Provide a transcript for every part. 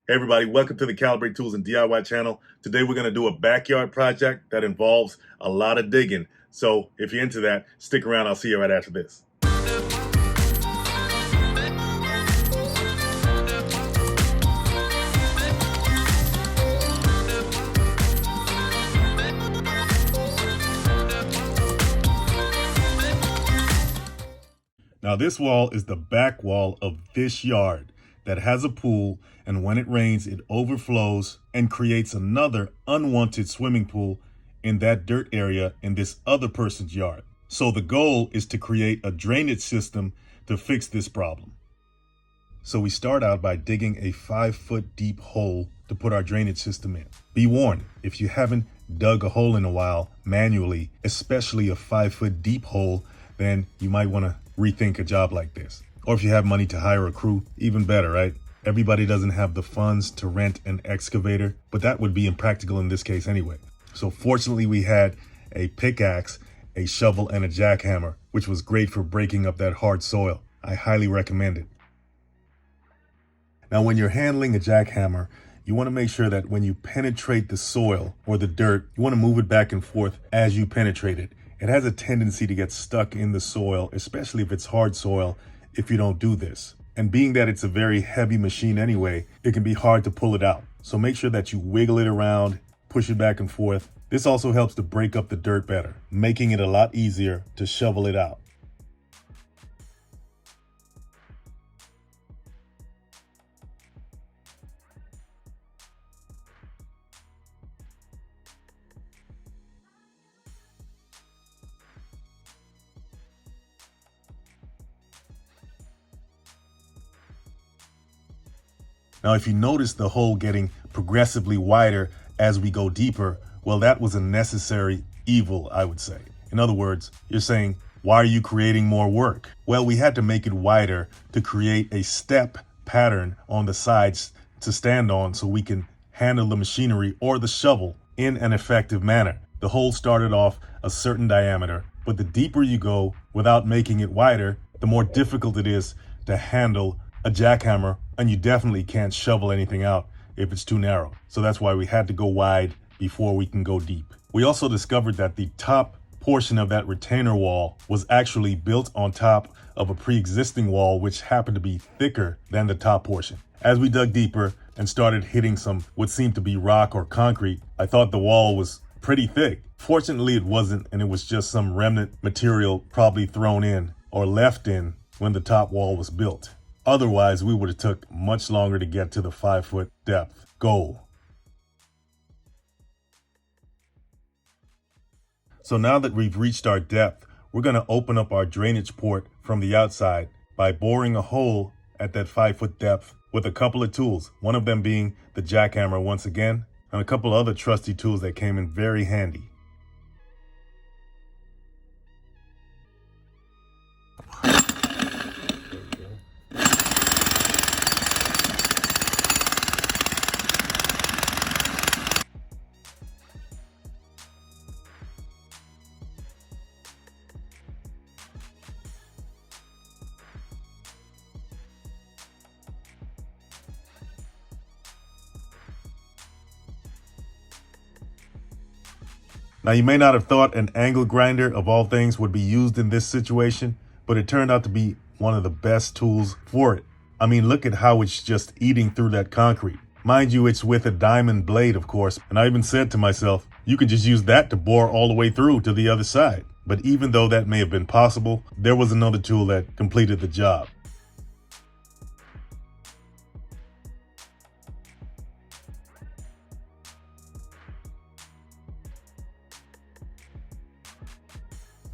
Hey everybody, welcome to the Calibrate Tools and DIY channel. Today we're going to do a backyard project that involves a lot of digging. So if you're into that, stick around. I'll see you right after this. Now this wall is the back wall of this yard that has a pool, and when it rains it overflows and creates another unwanted swimming pool in that dirt area in this other person's yard. So the goal is to create a drainage system to fix this problem. So we start out by digging a 5-foot deep hole to put our drainage system in. Be warned, if you haven't dug a hole in a while manually, especially a 5-foot deep hole, then you might want to rethink a job like this. Or if you have money to hire a crew, even better, right? Everybody doesn't have the funds to rent an excavator, but that would be impractical in this case anyway. So fortunately we had a pickaxe, a shovel, and a jackhammer, which was great for breaking up that hard soil. I highly recommend it. Now when you're handling a jackhammer, you want to make sure that when you penetrate the soil or the dirt, you want to move it back and forth as you penetrate it. It has a tendency to get stuck in the soil, especially if it's hard soil, if you don't do this. And being that it's a very heavy machine anyway, it can be hard to pull it out. So make sure that you wiggle it around, push it back and forth. This also helps to break up the dirt better, making it a lot easier to shovel it out. Now, if you notice the hole getting progressively wider as we go deeper, well, that was a necessary evil, I would say. In other words, you're saying, why are you creating more work? Well, we had to make it wider to create a step pattern on the sides to stand on so we can handle the machinery or the shovel in an effective manner. The hole started off a certain diameter, but the deeper you go without making it wider, the more difficult it is to handle a jackhammer, and you definitely can't shovel anything out if it's too narrow. So that's why we had to go wide before we can go deep. We also discovered that the top portion of that retainer wall was actually built on top of a pre-existing wall, which happened to be thicker than the top portion. As we dug deeper and started hitting some what seemed to be rock or concrete, I thought the wall was pretty thick. Fortunately, it wasn't, and it was just some remnant material probably thrown in or left in when the top wall was built. Otherwise, we would have took much longer to get to the 5-foot depth goal. So now that we've reached our depth, we're going to open up our drainage port from the outside by boring a hole at that 5-foot depth with a couple of tools, one of them being the jackhammer once again, and a couple other trusty tools that came in very handy. Now, you may not have thought an angle grinder of all things would be used in this situation, but it turned out to be one of the best tools for it. I mean, look at how it's just eating through that concrete. Mind you, it's with a diamond blade, of course, and I even said to myself, you could just use that to bore all the way through to the other side. But even though that may have been possible, there was another tool that completed the job.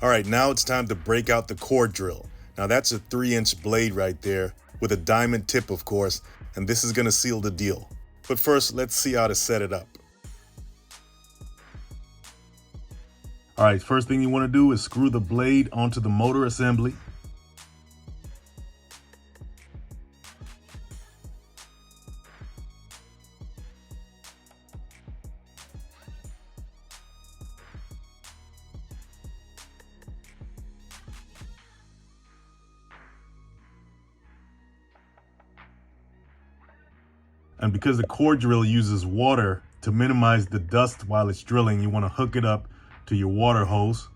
All right, now it's time to break out the core drill. Now that's a 3-inch blade right there with a diamond tip, of course, and this is gonna seal the deal. But first, let's see how to set it up. All right, first thing you wanna do is screw the blade onto the motor assembly. And because the core drill uses water to minimize the dust while it's drilling, you want to hook it up to your water hose.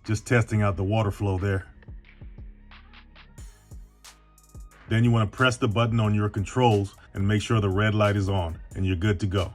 Just testing out the water flow there. Then you want to press the button on your controls and make sure the red light is on, and you're good to go.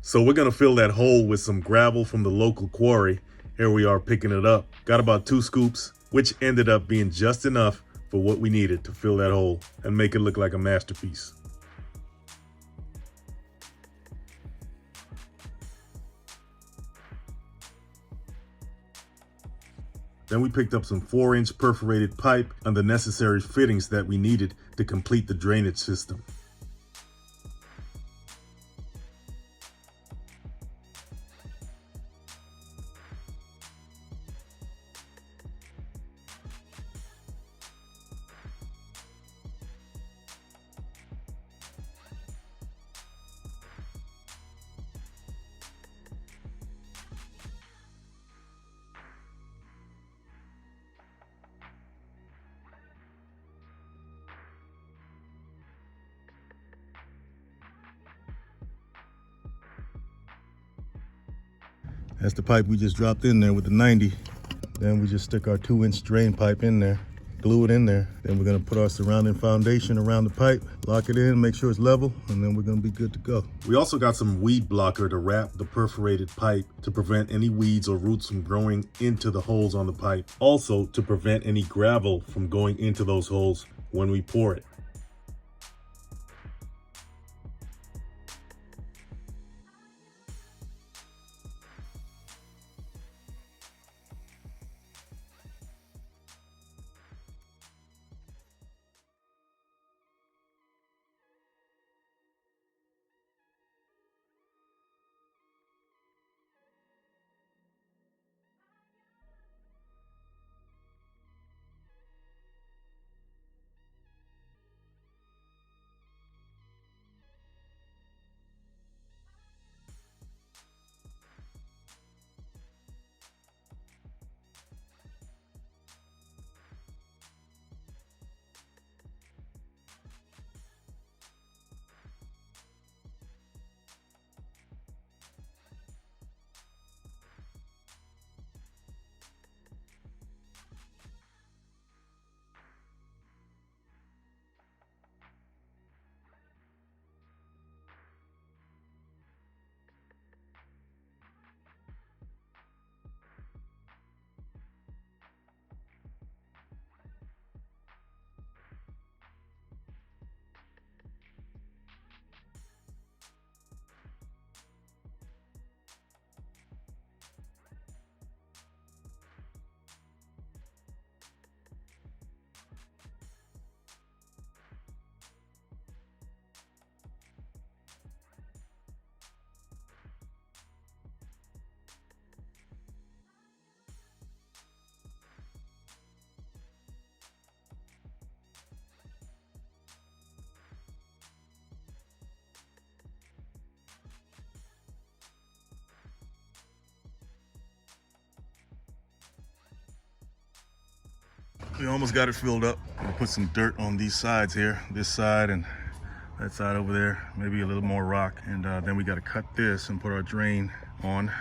So we're gonna fill that hole with some gravel from the local quarry. Here we are picking it up. Got about 2 scoops, which ended up being just enough for what we needed to fill that hole and make it look like a masterpiece. Then we picked up some 4-inch perforated pipe and the necessary fittings that we needed to complete the drainage system. That's the pipe we just dropped in there with the 90. Then we just stick our 2-inch drain pipe in there, glue it in there. Then we're gonna put our surrounding foundation around the pipe, lock it in, make sure it's level, and then we're gonna be good to go. We also got some weed blocker to wrap the perforated pipe to prevent any weeds or roots from growing into the holes on the pipe. Also to prevent any gravel from going into those holes when we pour it. We almost got it filled up. We'll put some dirt on these sides here, this side and that side over there, maybe a little more rock. And then we got to cut this and put our drain on.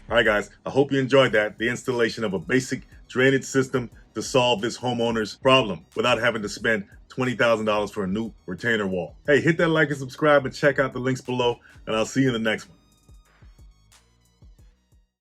All right, guys, I hope you enjoyed that. The installation of a basic drainage system to solve this homeowner's problem without having to spend $20,000 for a new retainer wall. Hey, hit that like and subscribe and check out the links below, and I'll see you in the next one.